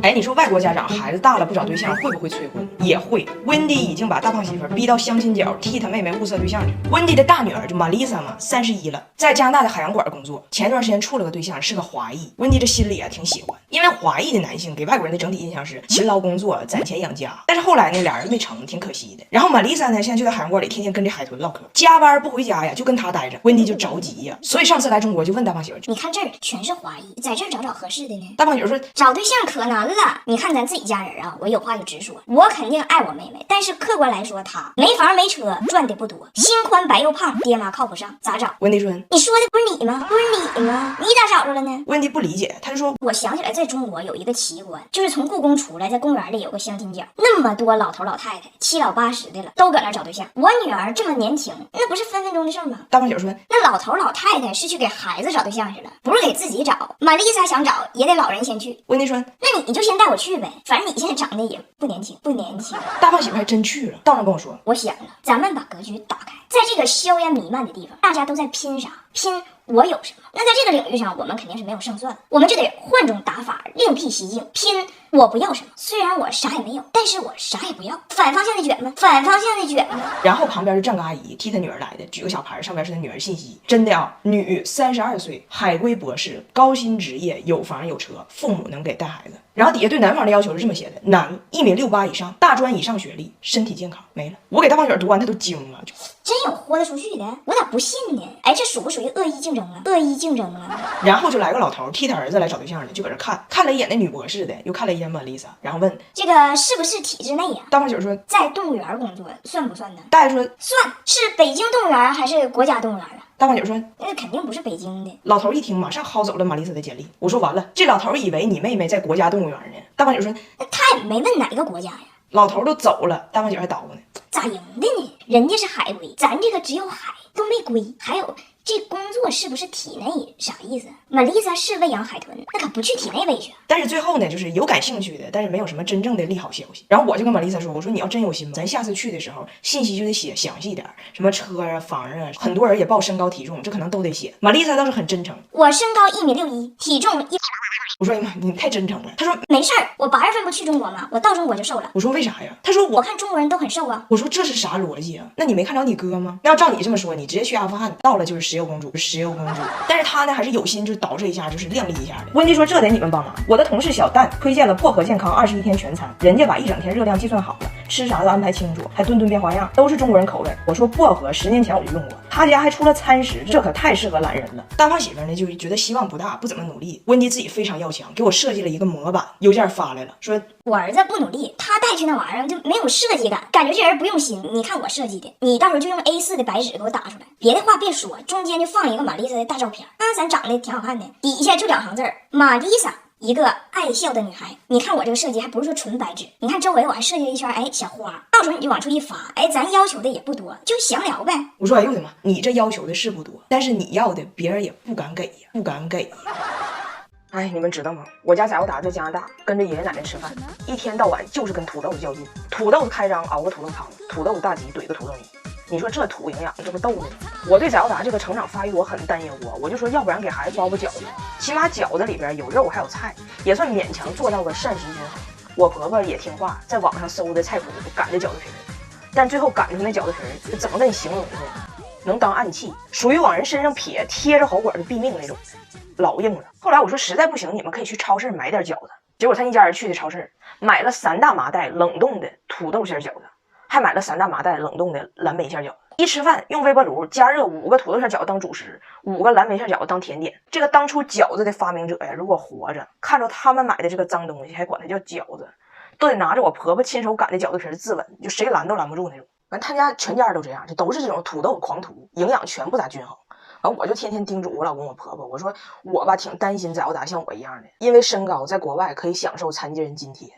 哎，你说外国家长孩子大了不找对象，会不会催婚？也会。温迪已经把大胖媳妇逼到相亲角，替他妹妹物色对象去。温迪的大女儿就玛丽莎嘛，31了，在加拿大的海洋馆工作。前段时间处了个对象，是个华裔。温迪这心里啊挺喜欢，因为华裔的男性给外国人的整体印象是勤劳工作、攒钱养家。但是后来呢，俩人没成，挺可惜的。然后玛丽莎呢，现在就在海洋馆里天天跟这海豚唠嗑，加班不回家呀，就跟他待着。温迪就着急呀，所以上次来中国就问大胖媳妇，你看这儿全是华裔，在这儿找合适的呢。大胖媳妇说，找对象可难了。你看咱自己家人啊，我有话就直说，我肯定爱我妹妹，但是客观来说，她没房没车，赚的不多，心宽白又胖，爹妈靠不上，咋找？温迪说，你说的不是你吗？不是你吗？你咋找着了呢？温迪不理解，他就说，我想起来，在中国有一个奇观，就是从故宫出来，在公园里有个相亲角，那么多老头老太太，7老80的了，都搁那找对象。我女儿这么年轻，那不是分分钟的事吗？大胖媳妇说，那老头老太太是去给孩子找对象去了，不是给自己找。玛丽莎想找，也得老人先去。温迪说，那你就先带我去呗，反正你现在长得也不年轻，不年轻。大胖媳妇还真去了，到那跟我说，我想了，咱们把格局打开，在这个硝烟弥漫的地方，大家都在拼啥？拼我有什么？那在这个领域上，我们肯定是没有胜算的，我们就得换种打法，另辟蹊径，拼我不要什么。虽然我啥也没有，但是我啥也不要。反方向的卷吗？反方向的卷吗？然后旁边就站个阿姨，替她女儿来的，举个小牌，上面是她女儿信息。真的啊，女32岁，海归博士，高薪职业，有房有车，父母能给带孩子。然后底下对男方的要求是这么写的：男1.68米以上，大专以上学历，身体健康。没了。我给大胖媳妇读完，她都惊了，真有豁得出去的，我咋不信呢？哎，这属不属于恶意竞争啊？恶意竞争啊！然后就来个老头替他儿子来找对象的，就搁这看了一眼那女博士的，又看了一眼玛丽莎，然后问这个是不是体制内呀？大胖媳妇说，在动物园工作算不算呢？大爷说算，是北京动物园还是国家动物园啊？大胖媳妇说，那肯定不是北京的。老头一听，马上薅走了玛丽莎的简历。我说完了，这老头以为你妹妹在国家动物园呢。大胖媳妇说，他也没问哪个国家呀。老头都走了，大胖媳妇还捣鼓呢，咋赢的呢？人家是海归，咱这个只有海都没归。还有这工作是不是体内？啥意思？玛丽莎是喂养海豚，那可不去体内喂去。但是最后呢，就是有感兴趣的，但是没有什么真正的利好消息。然后我就跟玛丽莎说，我说你要真有心，咱下次去的时候信息就得写详细点，什么车啊、房啊，很多人也报身高体重，这可能都得写。玛丽莎倒是很真诚，我身高1.61米，体重100。我说哎呀妈，你太真诚了。他说没事儿，我8月份不去中国吗？我到中国就瘦了。我说为啥呀？他说我看中国人都很瘦啊。我说这是啥逻辑啊？那你没看着你哥吗？那要照你这么说，你直接去阿富汗，到了就是石油公主，石油公主。但是他呢，还是有心就捯饬一下，就是靓丽一下的。温迪说这得你们帮忙。我的同事小蛋推荐了薄荷健康21天全餐，人家把一整天热量计算好了，吃啥都安排清楚，还顿顿变花样，都是中国人口味。我说薄荷10年前我就用过，他家还出了餐食，这可太适合懒人了。大胖媳妇呢就觉得希望不大，不怎么努力。温迪自己非常要强，给我设计了一个模板，邮件发来了，说我儿子不努力，他带去那玩意儿就没有设计感，感觉这人不用心。你看我设计的，你到时候就用 A4 的白纸给我打出来，别的话别说，中间就放一个玛丽莎的大照片，咱长得挺好看的，底下就2行字儿，玛丽莎。一个爱笑的女孩，你看我这个设计还不是说纯白纸，你看周围我还设计了一圈小花，到时候你就往出一发，咱要求的也不多，就详聊呗。我说哎呦我的妈，你这要求的是不多，但是你要的别人也不敢给呀，不敢给呀。哎，你们知道吗？我家贾友达在加拿大跟着爷爷奶奶吃饭，一天到晚就是跟土豆子较劲，土豆子开张熬个土豆汤，土豆子大吉怼个土豆泥。你说这土营养，这不逗呢？我对贾友达这个成长发育我很担忧啊，我就说要不然给孩子包饺子，起码饺子里边有肉还有菜，也算勉强做到个膳食均衡。我婆婆也听话，在网上搜的菜谱擀的饺子皮儿，但最后擀出那饺子皮儿怎么跟你形容呢？能当暗器，属于往人身上撇，贴着喉管就毙命那种，老硬了。后来我说实在不行，你们可以去超市买点饺子。结果他一家人去的超市，买了3大麻袋冷冻的土豆馅饺子，还买了3大麻袋冷冻的蓝莓馅饺子。一吃饭用微波炉加热5个土豆馅饺子当主食，5个蓝莓馅饺子当甜点。这个当初饺子的发明者呀，如果活着，看着他们买的这个脏东西，还管它叫饺子，都得拿着我婆婆亲手擀的饺子皮自刎，就谁拦都拦不住那种。完，他家全家都这样，就都是这种土豆狂徒，营养全不咋均衡。完，我就天天叮嘱我老公我婆婆，我说我吧挺担心贾友达像我一样的，因为身高在国外可以享受残疾人津贴，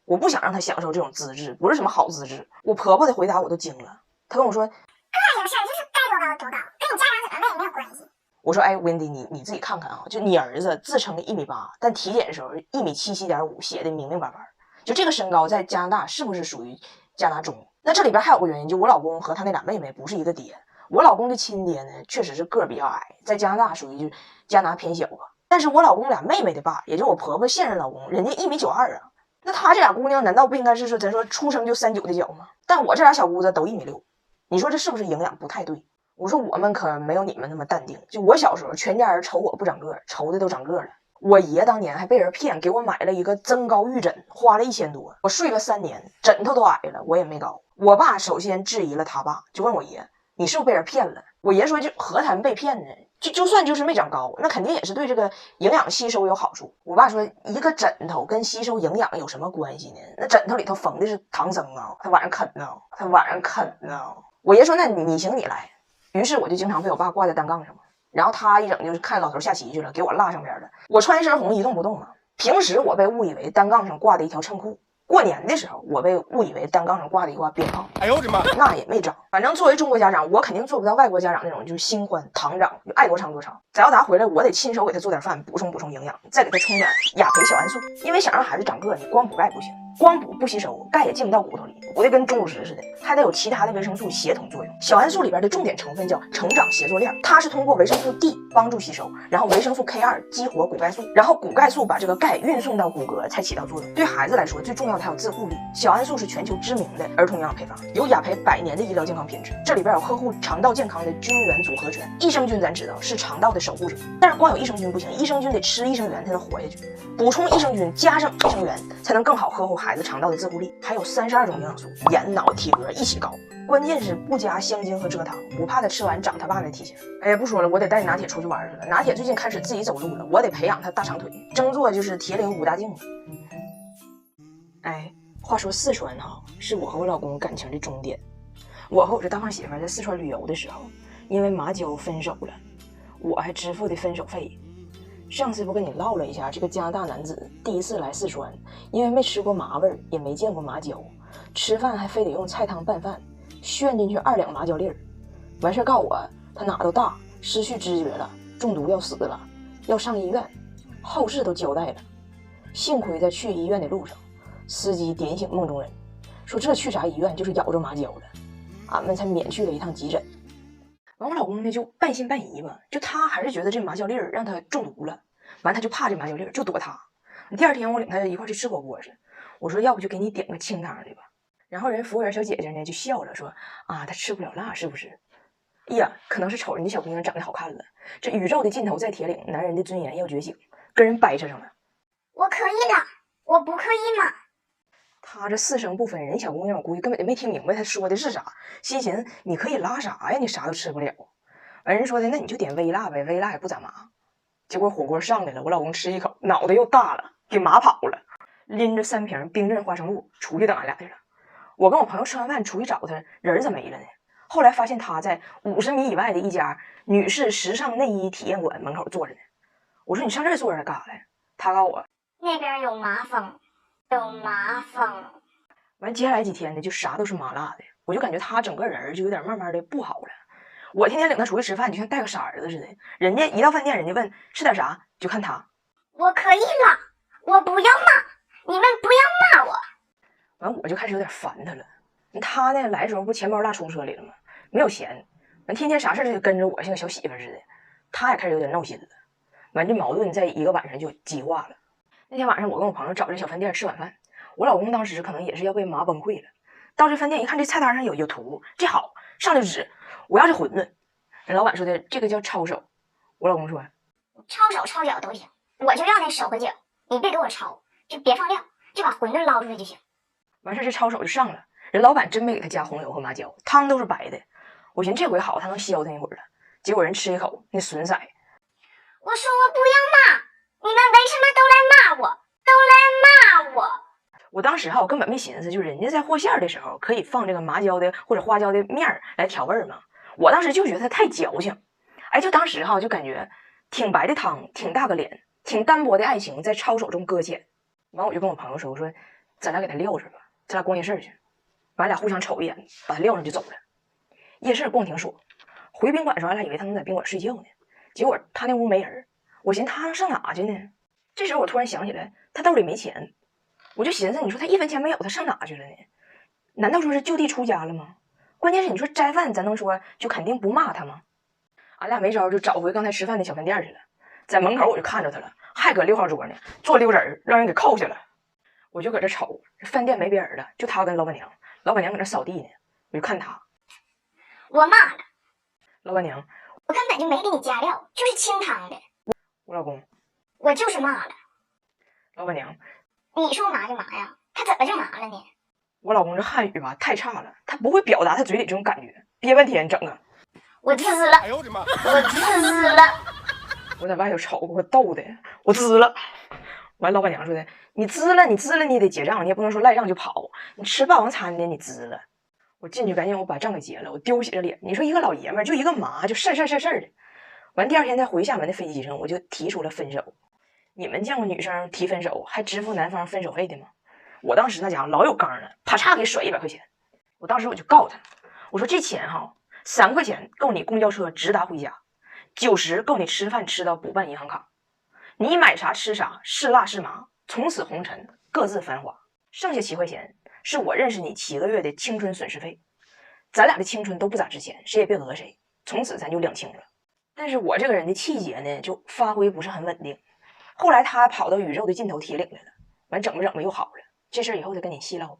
我不想让他享受这种资质，不是什么好资质。我婆婆的回答我都惊了，她跟我说，这个事儿就是该多高多高，跟你家长怎么问也没有关系。我说哎，Wendy，你自己看看啊，就你儿子自称1.8米，但体检的时候1.77.5米，写的明明白白，就这个身高在加拿大是不是属于加拿中？那这里边还有个原因，就我老公和他那俩妹妹不是一个爹。我老公的亲爹呢，确实是个儿比较矮，在加拿大属于就加拿大偏小吧。但是我老公俩妹妹的爸，也就我婆婆现任老公，人家1.92米啊，那她这俩姑娘难道不应该是说咱说出生就39的脚吗？但我这俩小姑子都1.6米，你说这是不是营养不太对？我说我们可没有你们那么淡定，就我小时候全家人瞅我不长个，瞅的都长个了。我爷当年还被人骗，给我买了一个增高玉枕，花了1000多，我睡了3年，枕头都矮了，我也没高。我爸首先质疑了他爸，就问我爷，你是不是被人骗了？我爷说，就何谈被骗呢？就算就是没长高，那肯定也是对这个营养吸收有好处。我爸说，一个枕头跟吸收营养有什么关系呢？那枕头里头缝的是唐僧啊，他晚上啃呢，我爷说，那你行你来。于是我就经常被我爸挂在单杠上嘛，然后他一整就是看老头下棋去了，给我落上边了。我穿一身红一动不动嘛。平时我被误以为单杠上挂的一条衬裤，过年的时候我被误以为单杠上挂的一挂鞭炮。哎呦我的妈，那也没招。反正作为中国家长，我肯定做不到外国家长那种就是心欢堂长，就爱多长多长。翟耀达回来，我得亲手给他做点饭，补充营养，再给他冲点亚培小桉素，因为想让孩子长个，你光补钙不行。光补不吸收，钙也进不到骨头里，补得跟钟乳石似的，还得有其他的维生素协同作用。小桉素里边的重点成分叫成长协作链，它是通过维生素 D 帮助吸收，然后维生素 K2 激活骨钙素，然后骨钙素把这个钙运送到骨骼才起到作用。对孩子来说，最重要的还有自护力。小桉素是全球知名的儿童营养配方，有雅培100年的医疗健康品质，这里边有呵护肠道健康的菌源组合拳。益生菌咱知道是肠道的守护者，但是光有益生菌不行，益生菌得吃益生元才能活下去，补充益生菌加上益生元才能更好呵护孩子肠道的自护力。还有32种营养素，眼脑体格一起高，关键是不加香精和蔗糖，不怕他吃完长他爸那体型。哎呀，不说了，我得带拿铁出去玩去了。拿铁最近开始自己走路了，我得培养他大长腿，争做就是铁岭5大镜子。哎，话说四川哈，是我和我老公感情的终点。我和我这大胖媳妇在四川旅游的时候，因为麻椒分手了，我还支付的分手费。上次不跟你唠了一下，这个加拿大男子第一次来四川，因为没吃过麻味儿，也没见过麻椒，吃饭还非得用菜汤拌饭，炫进去2两麻椒粒儿。完事告我他哪都大，失去知觉了，中毒要死了，要上医院，后事都交代了。幸亏在去医院的路上，司机点醒梦中人，说这去啥医院，就是咬着麻椒了，俺们才免去了一趟急诊。完我老公呢就半信半疑吧，就他还是觉得这麻椒粒儿让他中毒了，完他就怕这麻椒粒儿，就躲他。第二天我领他一块去吃火锅去，我说要不就给你点个清汤的吧。然后人服务员小姐姐呢就笑了，说啊他吃不了辣是不是？哎呀，可能是瞅人家小姑娘长得好看了，这宇宙的尽头在铁岭，男人的尊严要觉醒，跟人掰扯上了。我可以的，我不可以吗？他这4声不分，人小姑娘我估计根本就没听明白他说的是啥，心寻你可以拉啥呀，你啥都吃不了。完人说的那你就点微辣呗，微辣也不咋麻。结果火锅上来了，我老公吃一口，脑袋又大了，给麻跑了，拎着3瓶冰镇花生露出去等俺俩去了。我跟我朋友吃完饭出去找他，人咋没了呢？后来发现他在50米以外的一家女士时尚内衣体验馆门口坐着呢。我说你上这儿坐着干啥来？他告诉我那边有麻风，有麻风。完接下来几天呢，就啥都是麻辣的，我就感觉他整个人就有点慢慢的不好了。我天天领他出去吃饭，就像带个傻儿子似的。人家一到饭店，人家问吃点啥，就看他。我可以了，我不要骂，你们不要骂我。完我就开始有点烦他了。他呢来的时候不钱包落出租车里了吗？没有钱，完天天啥事就跟着我，像个小媳妇似的。他也开始有点闹心了。完这矛盾在一个晚上就激化了。那天晚上我跟我朋友找这小饭店吃晚饭，我老公当时可能也是要被麻崩溃了。到这饭店一看，这菜单上有图，这好上来指我要这馄饨。人老板说的这个叫抄手，我老公说抄手抄脚都行，我就要那手和脚，你别给我抄，就别放料，就把馄饨捞出来就行。完事这抄手就上了，人老板真没给他加红油和麻椒，汤都是白的。我寻思这回好，他能消停一会儿了。结果人吃一口那损色。我说我不要骂，你们为什么都来骂我？都来骂我！我当时我根本没寻思，就人家在和馅的时候可以放这个麻椒的或者花椒的面来调味嘛。我当时就觉得它太矫情，哎，就当时就感觉挺白的汤，挺大个脸，挺单薄的爱情在抄手中搁浅。完我就跟我朋友说，我说咱俩给他撂着吧，咱俩逛夜市去。完俩互相瞅一眼，把他撂上就走了。夜市逛挺爽，回宾馆的时候，俺俩以为他能在宾馆睡觉呢，结果他那屋没人。我寻思他能上哪去呢？这时候我突然想起来，他兜里没钱，我就寻思，你说他1分钱没有，他上哪去了呢？难道说是就地出家了吗？关键是你说斋饭，咱能说就肯定不骂他吗？俺俩没招，就找回刚才吃饭的小饭店去了。在门口我就看着他了，还搁6号桌呢，坐溜人让人给扣下了。我就搁这瞅，饭店没别人了，就他跟老板娘，老板娘搁那扫地呢，我就看他。我骂了，老板娘，我根本就没给你加料，就是清汤的。我老公，我就是骂了。老板娘，你说麻就麻呀，他怎么就麻了呢？我老公这汉语吧太差了，他不会表达他嘴里这种感觉，憋半天整个。我滋了，哎呦我的妈！我滋了。我在外头瞅，给我逗的，我滋了。完，老板娘说的，你滋了，你也得结账，你也不能说赖账就跑。你吃霸王餐的，你滋了。我进去赶紧我把账给结了，我丢起了脸。你说一个老爷们儿就一个麻，就事儿的。完，第二天在回厦门的飞机上，我就提出了分手。你们见过女生提分手还支付男方分手费的吗？我当时那家伙老有刚了，啪嚓给甩100块钱。我当时我就告他，我说这钱哈，3块钱够你公交车直达回家，90够你吃饭吃到补办银行卡。你买啥吃啥，是辣是麻，从此红尘各自繁华。剩下7块钱是我认识你7个月的青春损失费。咱俩的青春都不咋值钱，谁也别讹谁，从此咱就两清了。但是我这个人的气节呢，就发挥不是很稳定。后来他跑到宇宙的尽头铁岭来了，完整吧又好了。这事儿以后再跟你细唠。